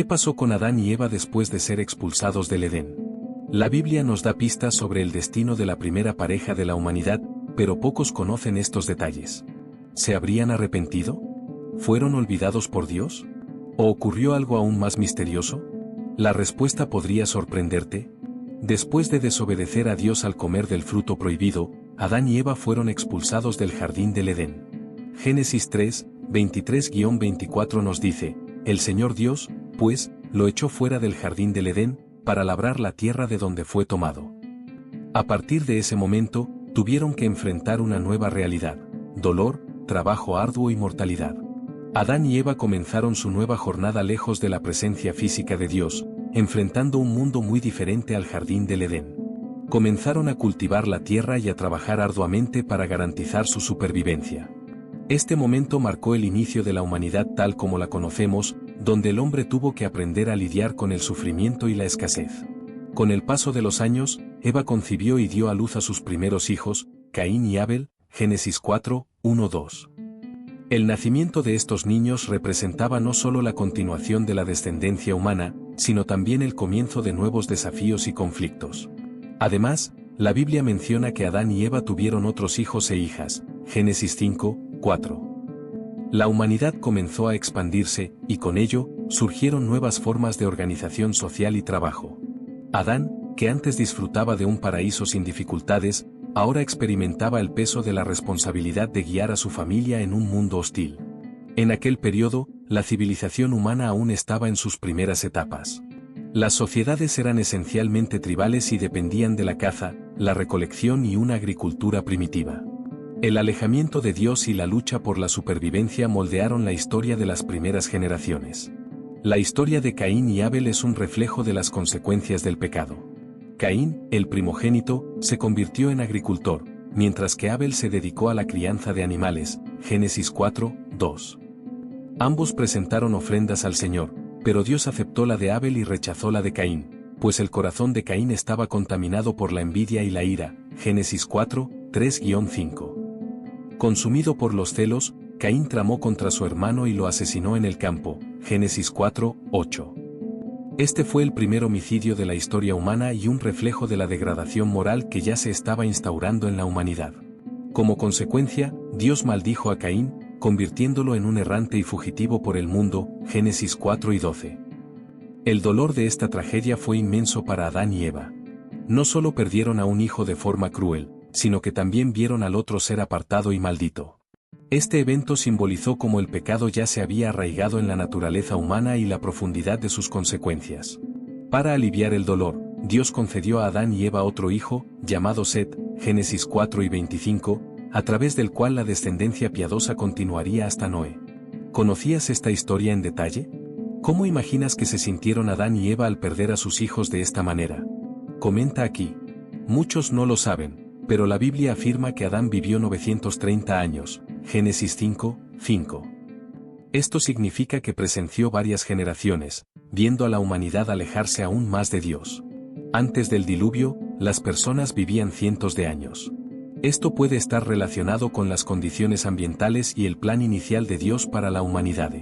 ¿Qué pasó con Adán y Eva después de ser expulsados del Edén? La Biblia nos da pistas sobre el destino de la primera pareja de la humanidad, pero pocos conocen estos detalles. ¿Se habrían arrepentido? ¿Fueron olvidados por Dios? ¿O ocurrió algo aún más misterioso? La respuesta podría sorprenderte. Después de desobedecer a Dios al comer del fruto prohibido, Adán y Eva fueron expulsados del jardín del Edén. Génesis 3, 23-24 nos dice, el Señor Dios, pues, lo echó fuera del jardín del Edén, para labrar la tierra de donde fue tomado. A partir de ese momento, tuvieron que enfrentar una nueva realidad: dolor, trabajo arduo y mortalidad. Adán y Eva comenzaron su nueva jornada lejos de la presencia física de Dios, enfrentando un mundo muy diferente al jardín del Edén. Comenzaron a cultivar la tierra y a trabajar arduamente para garantizar su supervivencia. Este momento marcó el inicio de la humanidad tal como la conocemos, donde el hombre tuvo que aprender a lidiar con el sufrimiento y la escasez. Con el paso de los años, Eva concibió y dio a luz a sus primeros hijos, Caín y Abel, Génesis 4, 1-2. El nacimiento de estos niños representaba no solo la continuación de la descendencia humana, sino también el comienzo de nuevos desafíos y conflictos. Además, la Biblia menciona que Adán y Eva tuvieron otros hijos e hijas, Génesis 5, 4. La humanidad comenzó a expandirse, y con ello, surgieron nuevas formas de organización social y trabajo. Adán, que antes disfrutaba de un paraíso sin dificultades, ahora experimentaba el peso de la responsabilidad de guiar a su familia en un mundo hostil. En aquel periodo, la civilización humana aún estaba en sus primeras etapas. Las sociedades eran esencialmente tribales y dependían de la caza, la recolección y una agricultura primitiva. El alejamiento de Dios y la lucha por la supervivencia moldearon la historia de las primeras generaciones. La historia de Caín y Abel es un reflejo de las consecuencias del pecado. Caín, el primogénito, se convirtió en agricultor, mientras que Abel se dedicó a la crianza de animales, Génesis 4, 2. Ambos presentaron ofrendas al Señor, pero Dios aceptó la de Abel y rechazó la de Caín, pues el corazón de Caín estaba contaminado por la envidia y la ira, Génesis 4, 3-5. Consumido por los celos, Caín tramó contra su hermano y lo asesinó en el campo, Génesis 4, 8. Este fue el primer homicidio de la historia humana y un reflejo de la degradación moral que ya se estaba instaurando en la humanidad. Como consecuencia, Dios maldijo a Caín, convirtiéndolo en un errante y fugitivo por el mundo, Génesis 4 y 12. El dolor de esta tragedia fue inmenso para Adán y Eva. No solo perdieron a un hijo de forma cruel, sino que también vieron al otro ser apartado y maldito. Este evento simbolizó cómo el pecado ya se había arraigado en la naturaleza humana y la profundidad de sus consecuencias. Para aliviar el dolor, Dios concedió a Adán y Eva otro hijo, llamado Set, Génesis 4 y 25, a través del cual la descendencia piadosa continuaría hasta Noé. ¿Conocías esta historia en detalle? ¿Cómo imaginas que se sintieron Adán y Eva al perder a sus hijos de esta manera? Comenta aquí. Muchos no lo saben, pero la Biblia afirma que Adán vivió 930 años, Génesis 5, 5. Esto significa que presenció varias generaciones, viendo a la humanidad alejarse aún más de Dios. Antes del diluvio, las personas vivían cientos de años. Esto puede estar relacionado con las condiciones ambientales y el plan inicial de Dios para la humanidad.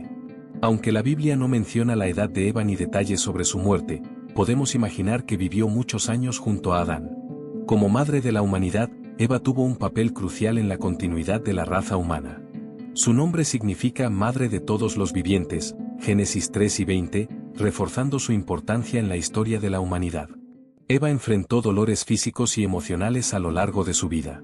Aunque la Biblia no menciona la edad de Eva ni detalles sobre su muerte, podemos imaginar que vivió muchos años junto a Adán. Como madre de la humanidad, Eva tuvo un papel crucial en la continuidad de la raza humana. Su nombre significa Madre de todos los vivientes, Génesis 3 y 20, reforzando su importancia en la historia de la humanidad. Eva enfrentó dolores físicos y emocionales a lo largo de su vida.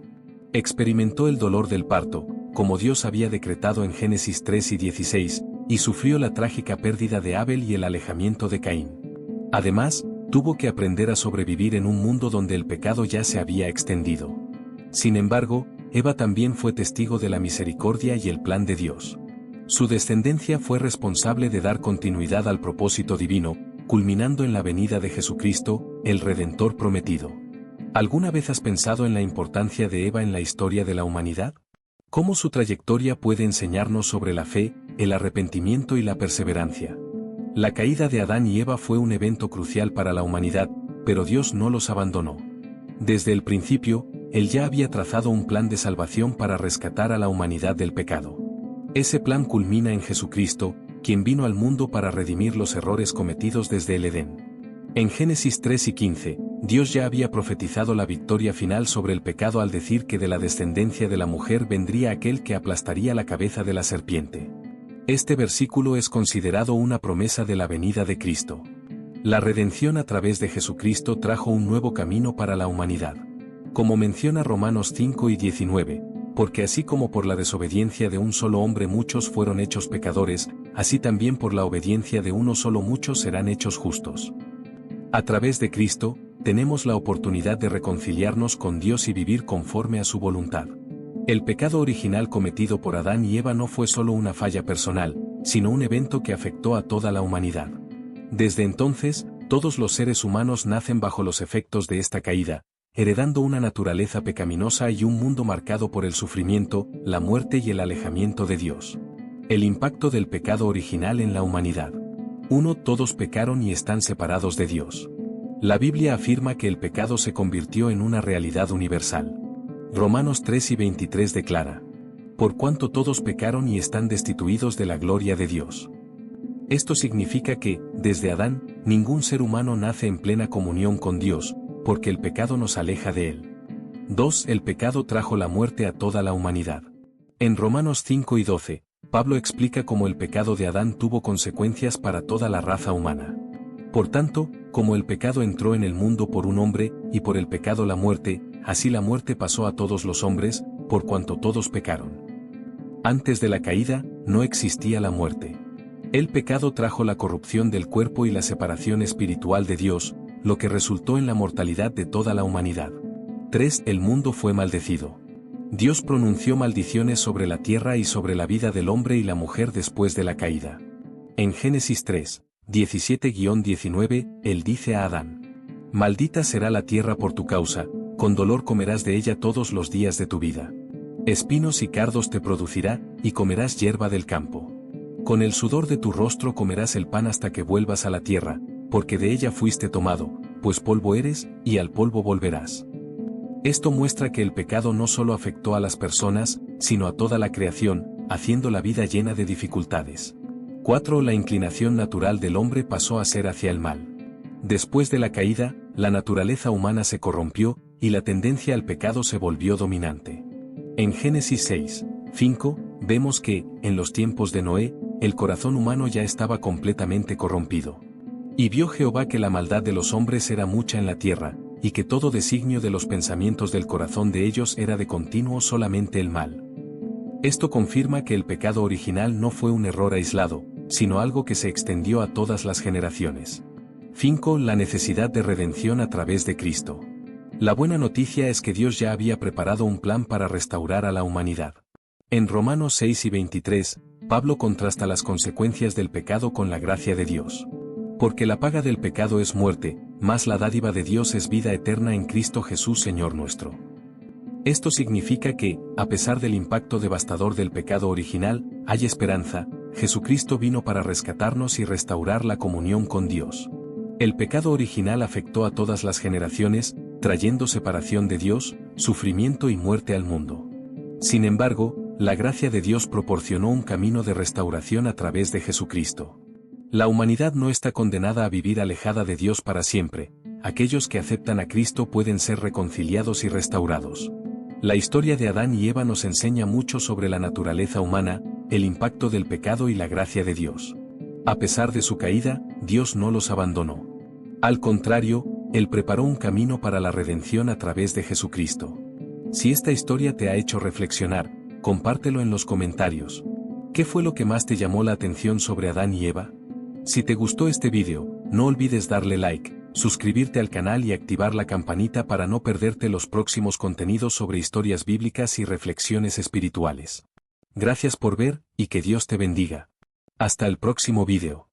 Experimentó el dolor del parto, como Dios había decretado en Génesis 3 y 16, y sufrió la trágica pérdida de Abel y el alejamiento de Caín. Además, tuvo que aprender a sobrevivir en un mundo donde el pecado ya se había extendido. Sin embargo, Eva también fue testigo de la misericordia y el plan de Dios. Su descendencia fue responsable de dar continuidad al propósito divino, culminando en la venida de Jesucristo, el Redentor prometido. ¿Alguna vez has pensado en la importancia de Eva en la historia de la humanidad? ¿Cómo su trayectoria puede enseñarnos sobre la fe, el arrepentimiento y la perseverancia? La caída de Adán y Eva fue un evento crucial para la humanidad, pero Dios no los abandonó. Desde el principio, Él ya había trazado un plan de salvación para rescatar a la humanidad del pecado. Ese plan culmina en Jesucristo, quien vino al mundo para redimir los errores cometidos desde el Edén. En Génesis 3 y 15, Dios ya había profetizado la victoria final sobre el pecado al decir que de la descendencia de la mujer vendría aquel que aplastaría la cabeza de la serpiente. Este versículo es considerado una promesa de la venida de Cristo. La redención a través de Jesucristo trajo un nuevo camino para la humanidad. Como menciona Romanos 5 y 19, porque así como por la desobediencia de un solo hombre muchos fueron hechos pecadores, así también por la obediencia de uno solo muchos serán hechos justos. A través de Cristo, tenemos la oportunidad de reconciliarnos con Dios y vivir conforme a su voluntad. El pecado original cometido por Adán y Eva no fue solo una falla personal, sino un evento que afectó a toda la humanidad. Desde entonces, todos los seres humanos nacen bajo los efectos de esta caída, heredando una naturaleza pecaminosa y un mundo marcado por el sufrimiento, la muerte y el alejamiento de Dios. El impacto del pecado original en la humanidad. 1. Todos pecaron y están separados de Dios. La Biblia afirma que el pecado se convirtió en una realidad universal. Romanos 3 y 23 declara: por cuanto todos pecaron y están destituidos de la gloria de Dios. Esto significa que, desde Adán, ningún ser humano nace en plena comunión con Dios, porque el pecado nos aleja de Él. 2. El pecado trajo la muerte a toda la humanidad. En Romanos 5 y 12, Pablo explica cómo el pecado de Adán tuvo consecuencias para toda la raza humana. Por tanto, como el pecado entró en el mundo por un hombre, y por el pecado la muerte, así la muerte pasó a todos los hombres, por cuanto todos pecaron. Antes de la caída, no existía la muerte. El pecado trajo la corrupción del cuerpo y la separación espiritual de Dios, lo que resultó en la mortalidad de toda la humanidad. 3. El mundo fue maldecido. Dios pronunció maldiciones sobre la tierra y sobre la vida del hombre y la mujer después de la caída. En Génesis 3, 17-19, Él dice a Adán: maldita será la tierra por tu causa, con dolor comerás de ella todos los días de tu vida. Espinos y cardos te producirá, y comerás hierba del campo. Con el sudor de tu rostro comerás el pan hasta que vuelvas a la tierra, porque de ella fuiste tomado, pues polvo eres, y al polvo volverás. Esto muestra que el pecado no solo afectó a las personas, sino a toda la creación, haciendo la vida llena de dificultades. 4. La inclinación natural del hombre pasó a ser hacia el mal. Después de la caída, la naturaleza humana se corrompió, y la tendencia al pecado se volvió dominante. En Génesis 6, 5, vemos que, en los tiempos de Noé, el corazón humano ya estaba completamente corrompido. Y vio Jehová que la maldad de los hombres era mucha en la tierra, y que todo designio de los pensamientos del corazón de ellos era de continuo solamente el mal. Esto confirma que el pecado original no fue un error aislado, sino algo que se extendió a todas las generaciones. 5. La necesidad de redención a través de Cristo. La buena noticia es que Dios ya había preparado un plan para restaurar a la humanidad. En Romanos 6 y 23, Pablo contrasta las consecuencias del pecado con la gracia de Dios. Porque la paga del pecado es muerte, mas la dádiva de Dios es vida eterna en Cristo Jesús Señor nuestro. Esto significa que, a pesar del impacto devastador del pecado original, hay esperanza. Jesucristo vino para rescatarnos y restaurar la comunión con Dios. El pecado original afectó a todas las generaciones, trayendo separación de Dios, sufrimiento y muerte al mundo. Sin embargo, la gracia de Dios proporcionó un camino de restauración a través de Jesucristo. La humanidad no está condenada a vivir alejada de Dios para siempre. Aquellos que aceptan a Cristo pueden ser reconciliados y restaurados. La historia de Adán y Eva nos enseña mucho sobre la naturaleza humana, el impacto del pecado y la gracia de Dios. A pesar de su caída, Dios no los abandonó. Al contrario, Él preparó un camino para la redención a través de Jesucristo. Si esta historia te ha hecho reflexionar, compártelo en los comentarios. ¿Qué fue lo que más te llamó la atención sobre Adán y Eva? Si te gustó este vídeo, no olvides darle like, suscribirte al canal y activar la campanita para no perderte los próximos contenidos sobre historias bíblicas y reflexiones espirituales. Gracias por ver, y que Dios te bendiga. Hasta el próximo vídeo.